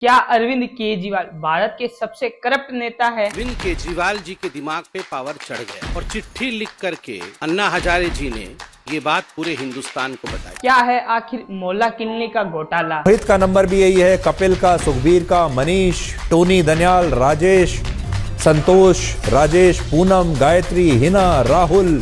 क्या अरविंद केजरीवाल भारत के सबसे करप्ट नेता है? अरविंद केजरीवाल जी के दिमाग पे पावर चढ़ गया और चिट्ठी लिख करके अन्ना हजारे जी ने ये बात पूरे हिंदुस्तान को बताई। क्या है आखिर मोहल्ला क्लिनिक का घोटाला? रोहित का नंबर भी यही है, कपिल का, सुखबीर का, मनीष, टोनी, दनियाल, राजेश, संतोष, राजेश, पूनम, गायत्री, हिना, राहुल,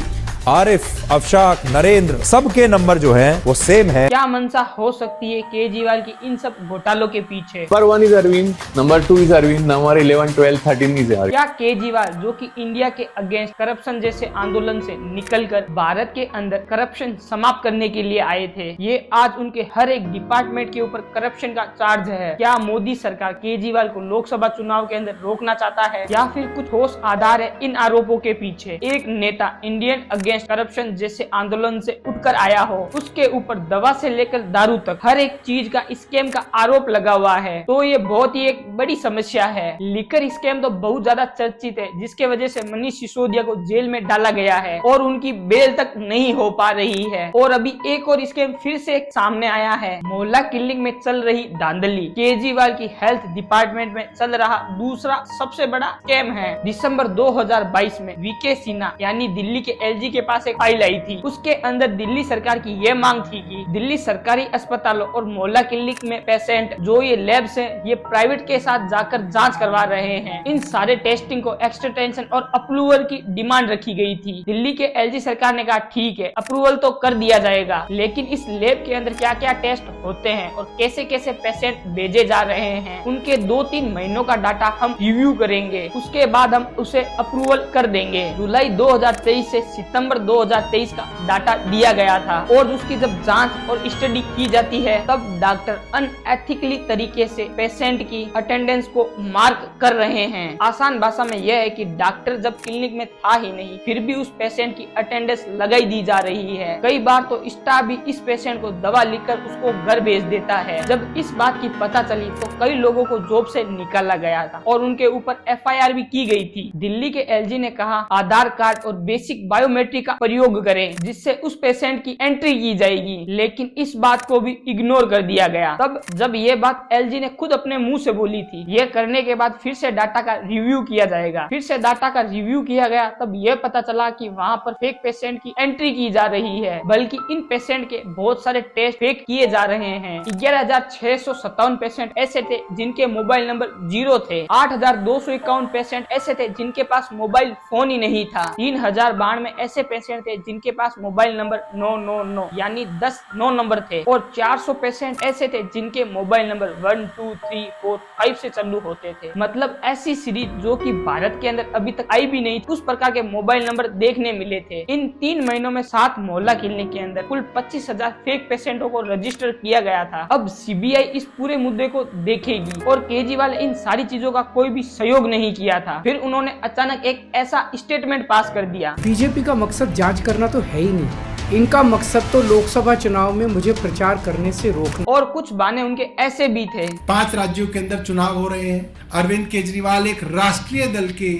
आरिफ, अफशाक, नरेंद्र, सबके नंबर जो हैं वो सेम है। क्या मंशा हो सकती है केजरीवाल की इन सब घोटालों के पीछे? Number 1 is Arvind, number 2 is Arvind, number 11, 12, 13 is Arvind. क्या केजरीवाल जो कि इंडिया के अगेंस्ट करप्शन जैसे आंदोलन से निकलकर भारत के अंदर करप्शन समाप्त करने के लिए आए थे, ये आज उनके हर एक डिपार्टमेंट के ऊपर करप्शन का चार्ज है? क्या मोदी सरकार केजरीवाल को लोकसभा चुनाव के अंदर रोकना चाहता है या फिर कुछ ठोस आधार है इन आरोपों के पीछे? एक नेता इंडियन अगेंस्ट करप्शन जैसे आंदोलन से उठकर आया हो, उसके ऊपर दवा से लेकर दारू तक हर एक चीज का स्कैम का आरोप लगा हुआ है, तो ये बहुत ही एक बड़ी समस्या है। लिकर स्कैम तो बहुत ज्यादा चर्चित है, जिसके वजह से मनीष सिसोदिया को जेल में डाला गया है और उनकी बेल तक नहीं हो पा रही है। और अभी एक और स्कैम फिर से सामने आया है, मोहल्ला क्लिनिक में चल रही धांधली। केजरीवाल की हेल्थ डिपार्टमेंट में चल रहा दूसरा सबसे बड़ा स्कैम है। दिसंबर 2022 में वीके सिन्हा यानी दिल्ली के एलजी के पास एक फाइल आई थी, उसके अंदर दिल्ली सरकार की ये मांग थी कि दिल्ली सरकारी अस्पतालों और मोहल्ला क्लिनिक में पेशेंट जो ये लैब्स हैं, ये प्राइवेट के साथ जाकर जांच करवा रहे हैं, इन सारे टेस्टिंग को एक्सटेंशन और अप्रूवल की डिमांड रखी गई थी। दिल्ली के एलजी सरकार ने कहा ठीक है, अप्रूवल तो कर दिया जाएगा, लेकिन इस लैब के अंदर क्या क्या टेस्ट होते हैं और कैसे कैसे पेशेंट भेजे जा रहे हैं, उनके 2-3 महीनों का डाटा हम रिव्यू करेंगे, उसके बाद हम उसे अप्रूवल कर देंगे। जुलाई 2023 से सितंबर 2023 का डाटा दिया गया था और उसकी जब जांच और स्टडी की जाती है, तब डॉक्टर अनएथिकली तरीके से पेशेंट की अटेंडेंस को मार्क कर रहे हैं। आसान भाषा में यह है कि डॉक्टर जब क्लिनिक में था ही नहीं, फिर भी उस पेशेंट की अटेंडेंस लगाई दी जा रही है। कई बार तो स्टाफ भी इस पेशेंट को दवा लिखकर उसको घर भेज देता है। जब इस बात की पता चली तो कई लोगों को जॉब से निकाला गया था और उनके ऊपर एफआईआर भी की गई थी। दिल्ली के एलजी ने कहा आधार कार्ड और बेसिक बायोमेट्रिक का प्रयोग करें, जिससे उस पेशेंट की एंट्री की जाएगी, लेकिन इस बात को भी इग्नोर कर दिया गया। तब जब ये बात एलजी ने खुद अपने मुंह से बोली थी, ये करने के बाद फिर से डाटा का रिव्यू किया जाएगा। फिर से डाटा का रिव्यू किया गया, तब ये पता चला कि वहाँ पर फेक पेशेंट की एंट्री की जा रही है, बल्कि इन पेशेंट के बहुत सारे टेस्ट फेक किए जा रहे हैं। 11,657 पेशेंट ऐसे थे जिनके मोबाइल नंबर 0 थे। 8,251 पेशेंट ऐसे थे जिनके पास मोबाइल फोन ही नहीं था। 3,092 ऐसे पेशेंट थे जिनके पास मोबाइल नंबर 999 यानी 10 9 नंबर थे और 400 पेशेंट ऐसे थे जिनके मोबाइल नंबर 1 2 3 4 5 से चालू होते थे। मतलब ऐसी सीरीज जो कि भारत के अंदर अभी तक आई भी नहीं, उस प्रकार के मोबाइल नंबर देखने मिले थे। इन 3 महीनों में 7 मोहल्ला क्लिनिक के अंदर कुल 25,000 फेक पेशेंटों को रजिस्टर किया गया था। अब सीबीआई इस पूरे मुद्दे को देखेगी और केजरीवाल इन सारी चीजों का कोई भी सहयोग नहीं किया था। फिर उन्होंने अचानक एक ऐसा स्टेटमेंट पास कर दिया। बीजेपी का मकसद जांच करना तो है ही नहीं, इनका मकसद तो लोकसभा चुनाव में मुझे प्रचार करने से रोकना। और कुछ बहाने उनके ऐसे भी थे। 5 राज्यों के अंदर चुनाव हो रहे हैं। अरविंद केजरीवाल एक राष्ट्रीय दल के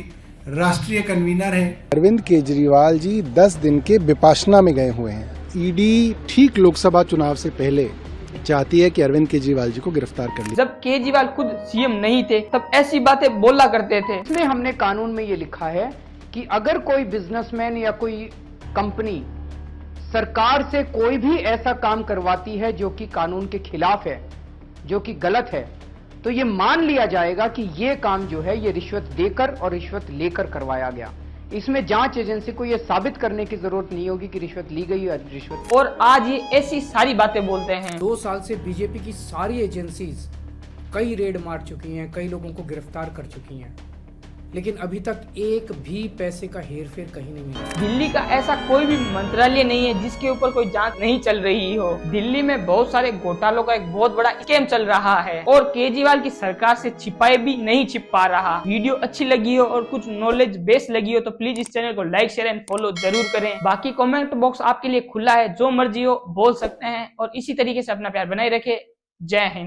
राष्ट्रीय कन्वीनर हैं। अरविंद केजरीवाल जी 10 दिन के विपाशना में गए हुए हैं। ईडी ठीक लोकसभा चुनाव से पहले चाहती है कि अरविंद केजरीवाल जी को गिरफ्तार कर लिया। जब केजरीवाल खुद सीएम नहीं थे, तब ऐसी बातें बोला करते थे। इसमें हमने कानून में ये लिखा है कि अगर कोई बिजनेसमैन या कोई कंपनी सरकार से कोई भी ऐसा काम करवाती है जो कि कानून के खिलाफ है, जो कि गलत है, तो ये मान लिया जाएगा कि ये काम जो है ये रिश्वत देकर और रिश्वत लेकर करवाया गया। इसमें जांच एजेंसी को ये साबित करने की जरूरत नहीं होगी कि रिश्वत ली गई या रिश्वत। और आज ये ऐसी सारी बातें बोलते हैं। 2 साल से बीजेपी की सारी एजेंसीज कई रेड मार चुकी हैं, कई लोगों को गिरफ्तार कर चुकी हैं, लेकिन अभी तक एक भी पैसे का हेरफेर कहीं नहीं मिला। दिल्ली का ऐसा कोई भी मंत्रालय नहीं है जिसके ऊपर कोई जांच नहीं चल रही हो। दिल्ली में बहुत सारे घोटालों का एक बहुत बड़ा स्कैम चल रहा है और केजरीवाल की सरकार से छिपाए भी नहीं छिप पा रहा। वीडियो अच्छी लगी हो और कुछ नॉलेज बेस लगी हो तो प्लीज इस चैनल को लाइक शेयर एंड फॉलो जरूर करें। बाकी कमेंट बॉक्स आपके लिए खुला है, जो मर्जी हो बोल सकते हैं और इसी तरीके से अपना प्यार बनाए रखे। जय हिंद।